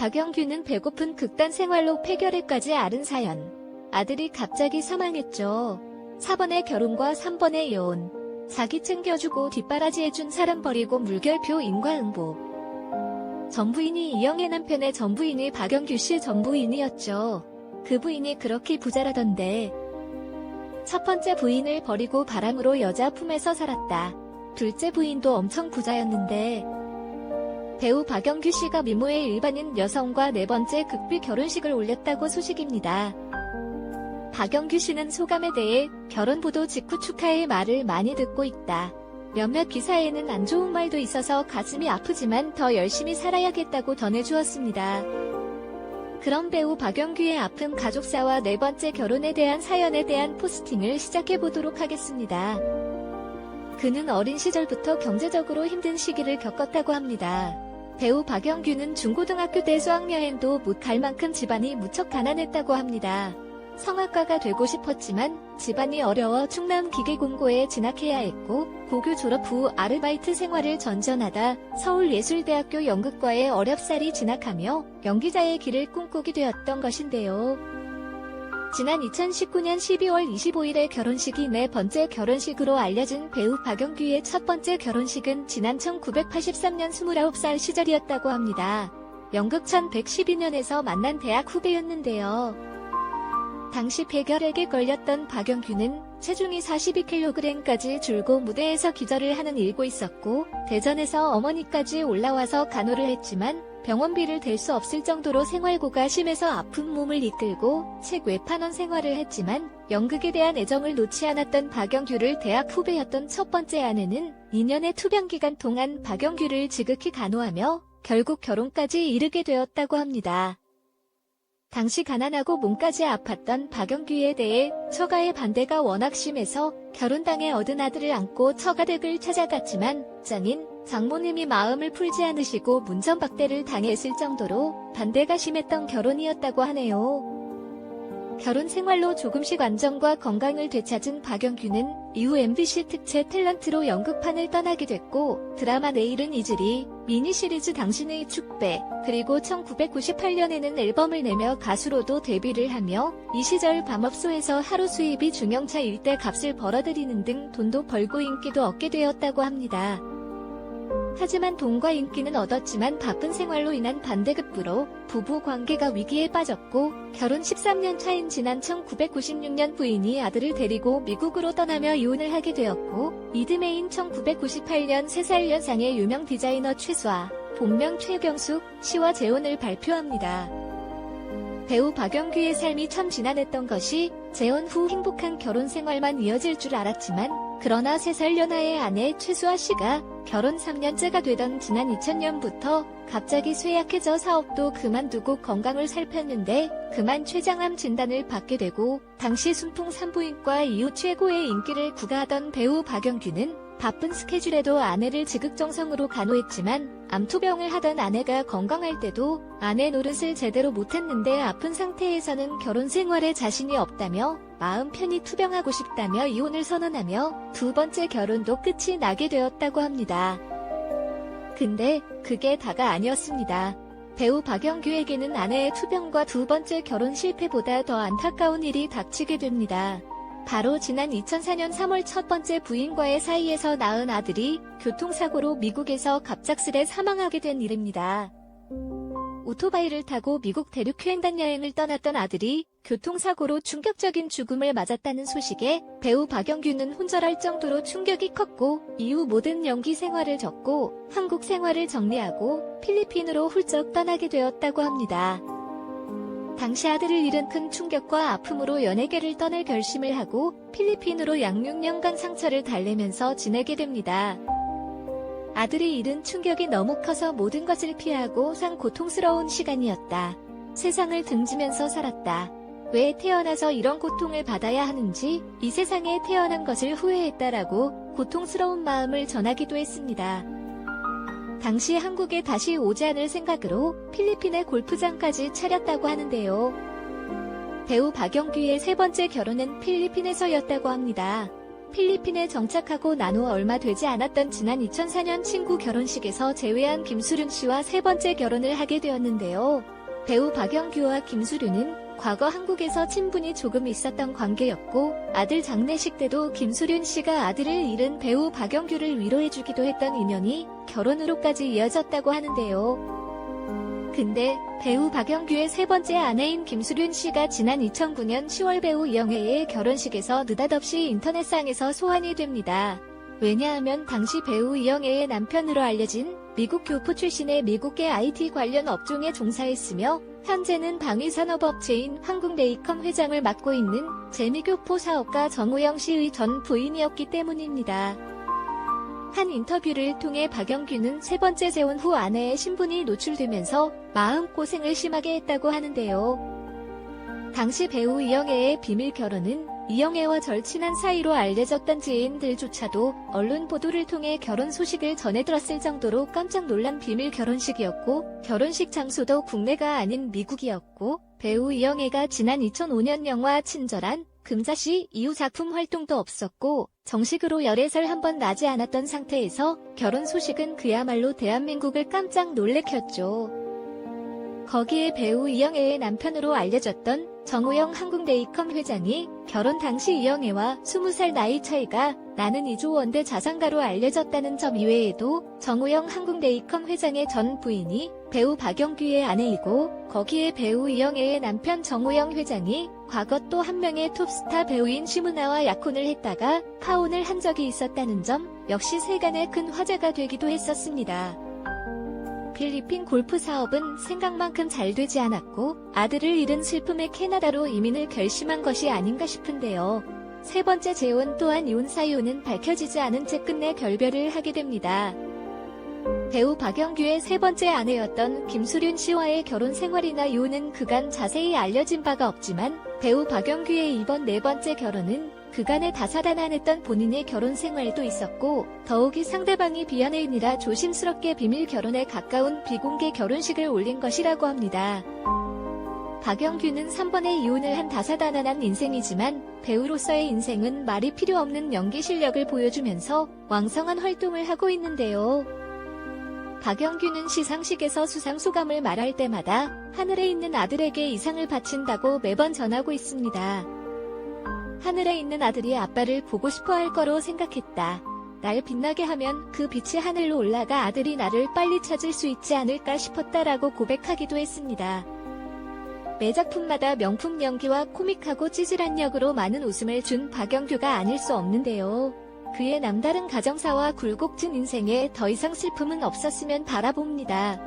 박영규는 배고픈 극단 생활로 폐결핵까지 앓은 사연. 아들이 갑자기 사망했죠. 4번의 결혼과 3번의 이혼. 자기 챙겨주고 뒷바라지해준 사람 버리고 물결표 인과응보. 전부인이 이영애 남편의 전부인이 박영규 씨 전부인이었죠. 그 부인이 그렇게 부자라던데. 첫 번째 부인을 버리고 바람으로 여자 품에서 살았다. 둘째 부인도 엄청 부자였는데 배우 박영규 씨가 미모의 일반인 여성과 네 번째 극비 결혼식을 올렸다고 소식입니다. 박영규 씨는 소감에 대해 결혼보도 직후 축하의 말을 많이 듣고 있다. 몇몇 기사에는 안 좋은 말도 있어서 가슴이 아프지만 더 열심히 살아야겠다고 전해주었습니다. 그런 배우 박영규의 아픈 가족사와 네 번째 결혼에 대한 사연에 대한 포스팅을 시작해보도록 하겠습니다. 그는 어린 시절부터 경제적으로 힘든 시기를 겪었다고 합니다. 배우 박영규는 중고등학교 때 수학여행도 못 갈 만큼 집안이 무척 가난했다고 합니다. 성악가가 되고 싶었지만 집안이 어려워 충남기계공고에 진학해야 했고 고교 졸업 후 아르바이트 생활을 전전하다 서울예술대학교 연극과에 어렵사리 진학하며 연기자의 길을 꿈꾸게 되었던 것인데요. 지난 2019년 12월 25일의 결혼식이 네 번째 결혼식으로 알려진 배우 박영규의 첫 번째 결혼식은 지난 1983년 29살 시절이었다고 합니다. 연극 1112년에서 만난 대학 후배였는데요. 당시 폐결핵에 걸렸던 박영규는 체중이 42kg까지 줄고 무대에서 기절을 하는 일고 있었고 대전에서 어머니까지 올라와서 간호를 했지만 병원비를 댈 수 없을 정도로 생활고가 심해서 아픈 몸을 이끌고 책 외판원 생활을 했지만 연극에 대한 애정을 놓지 않았던 박영규를 대학 후배였던 첫 번째 아내는 2년의 투병 기간 동안 박영규를 지극히 간호하며 결국 결혼까지 이르게 되었다고 합니다. 당시 가난하고 몸까지 아팠던 박영규에 대해 처가의 반대가 워낙 심해서 결혼당해 얻은 아들을 안고 처가댁을 찾아갔지만 장인, 장모님이 마음을 풀지 않으시고 문전박대를 당했을 정도로 반대가 심했던 결혼이었다고 하네요. 결혼 생활로 조금씩 안정과 건강을 되찾은 박영규는 이후 MBC 특채 탤런트로 연극판을 떠나게 됐고 드라마 내일은 잊으리, 미니시리즈 당신의 축배, 그리고 1998년에는 앨범을 내며 가수로도 데뷔를 하며 이 시절 밤업소에서 하루 수입이 중형차 일대 값을 벌어들이는 등 돈도 벌고 인기도 얻게 되었다고 합니다. 하지만 돈과 인기는 얻었지만 바쁜 생활로 인한 반대급부로 부부 관계가 위기에 빠졌고 결혼 13년 차인 지난 1996년 부인이 아들을 데리고 미국으로 떠나며 이혼을 하게 되었고 이듬해인 1998년 3살 연상의 유명 디자이너 최수아, 본명 최경숙 씨와 재혼을 발표합니다. 배우 박영규의 삶이 참 지난했던 것이 재혼 후 행복한 결혼 생활만 이어질 줄 알았지만 그러나 3살 연하의 아내 최수아 씨가 결혼 3년째가 되던 지난 2000년부터 갑자기 쇠약해져 사업도 그만두고 건강을 살폈는데 그만 췌장암 진단을 받게 되고 당시 순풍 산부인과 이후 최고의 인기를 구가하던 배우 박영규는 바쁜 스케줄에도 아내를 지극정성으로 간호했지만 암투병을 하던 아내가 건강할 때도 아내 노릇을 제대로 못했는데 아픈 상태에서는 결혼 생활에 자신이 없다며 마음 편히 투병하고 싶다며 이혼을 선언하며 두 번째 결혼도 끝이 나게 되었다고 합니다. 근데 그게 다가 아니었습니다. 배우 박영규에게는 아내의 투병과 두 번째 결혼 실패보다 더 안타까운 일이 닥치게 됩니다. 바로 지난 2004년 3월 첫 번째 부인과의 사이에서 낳은 아들이 교통사고로 미국에서 갑작스레 사망하게 된 일입니다. 오토바이를 타고 미국 대륙 횡단 여행을 떠났던 아들이 교통사고로 충격적인 죽음을 맞았다는 소식에 배우 박영규는 혼절할 정도로 충격이 컸고 이후 모든 연기 생활을 접고 한국 생활을 정리하고 필리핀으로 훌쩍 떠나게 되었다고 합니다. 당시 아들을 잃은 큰 충격과 아픔으로 연예계를 떠날 결심을 하고 필리핀으로 약 6년간 상처를 달래면서 지내게 됩니다. 아들이 잃은 충격이 너무 커서 모든 것을 피하고 산 고통스러운 시간이었다. 세상을 등지면서 살았다. 왜 태어나서 이런 고통을 받아야 하는지 이 세상에 태어난 것을 후회했다라고 고통스러운 마음을 전하기도 했습니다. 당시 한국에 다시 오지 않을 생각으로 필리핀의 골프장까지 차렸다고 하는데요. 배우 박영규의 세 번째 결혼은 필리핀에서였다고 합니다. 필리핀에 정착하고 난 후 얼마 되지 않았던 지난 2004년 친구 결혼식에서 재회한 김수륜 씨와 세 번째 결혼을 하게 되었는데요. 배우 박영규와 김수륜은 과거 한국에서 친분이 조금 있었던 관계였고 아들 장례식 때도 김수륜 씨가 아들을 잃은 배우 박영규를 위로해주기도 했던 인연이 결혼으로까지 이어졌다고 하는데요. 근데 배우 박영규의 세 번째 아내인 김수륜 씨가 지난 2009년 10월 배우 이영애의 결혼식에서 느닷없이 인터넷상에서 소환이 됩니다. 왜냐하면 당시 배우 이영애의 남편으로 알려진 미국 교포 출신의 미국계 IT 관련 업종에 종사했으며 현재는 방위산업업체인 한국레이컴 회장을 맡고 있는 재미교포 사업가 정우영 씨의 전 부인이었기 때문입니다. 한 인터뷰를 통해 박영규는 세 번째 재혼 후 아내의 신분이 노출되면서 마음고생을 심하게 했다고 하는데요. 당시 배우 이영애의 비밀 결혼은 이영애와 절친한 사이로 알려졌던 지인들조차도 언론 보도를 통해 결혼 소식을 전해 들었을 정도로 깜짝 놀란 비밀 결혼식이었고 결혼식 장소도 국내가 아닌 미국이었고 배우 이영애가 지난 2005년 영화 친절한 금자씨 이후 작품 활동도 없었고 정식으로 열애설 한 번 나지 않았던 상태에서 결혼 소식은 그야말로 대한민국을 깜짝 놀래켰죠. 거기에 배우 이영애의 남편으로 알려졌던 정우영 한국레이컴 회장이 결혼 당시 이영애와 20살 나이 차이가 나는 2조 원대 자산가로 알려졌다는 점 이외에도 정우영 한국레이컴 회장의 전 부인이 배우 박영규의 아내이고 거기에 배우 이영애의 남편 정우영 회장이 과거 또 한 명의 톱스타 배우인 심은아와 약혼을 했다가 파혼을 한 적이 있었다는 점 역시 세간의 큰 화제가 되기도 했었습니다. 필리핀 골프 사업은 생각만큼 잘 되지 않았고 아들을 잃은 슬픔에 캐나다로 이민을 결심한 것이 아닌가 싶은데요. 세 번째 재혼 또한 이혼 사유는 밝혀지지 않은 채 끝내 결별을 하게 됩니다. 배우 박영규의 세 번째 아내였던 김수륜 씨와의 결혼 생활이나 이유는 그간 자세히 알려진 바가 없지만 배우 박영규의 이번 네 번째 결혼은 그간에 다사다난했던 본인의 결혼 생활도 있었고 더욱이 상대방이 비연예인이라 조심스럽게 비밀 결혼에 가까운 비공개 결혼식을 올린 것이라고 합니다. 박영규는 3번의 이혼을 한 다사다난한 인생이지만 배우로서의 인생은 말이 필요 없는 연기 실력을 보여주면서 왕성한 활동을 하고 있는데요. 박영규는 시상식에서 수상 소감을 말할 때마다 하늘에 있는 아들에게 이상을 바친다고 매번 전하고 있습니다. 하늘에 있는 아들이 아빠를 보고 싶어 할 거로 생각했다. 날 빛나게 하면 그 빛이 하늘로 올라가 아들이 나를 빨리 찾을 수 있지 않을까 싶었다라고 고백하기도 했습니다. 매 작품마다 명품 연기와 코믹하고 찌질한 역으로 많은 웃음을 준 박영규가 아닐 수 없는데요. 그의 남다른 가정사와 굴곡진 인생에 더 이상 슬픔은 없었으면 바라봅니다.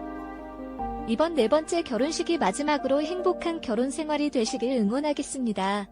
이번 네 번째 결혼식이 마지막으로 행복한 결혼 생활이 되시길 응원하겠습니다.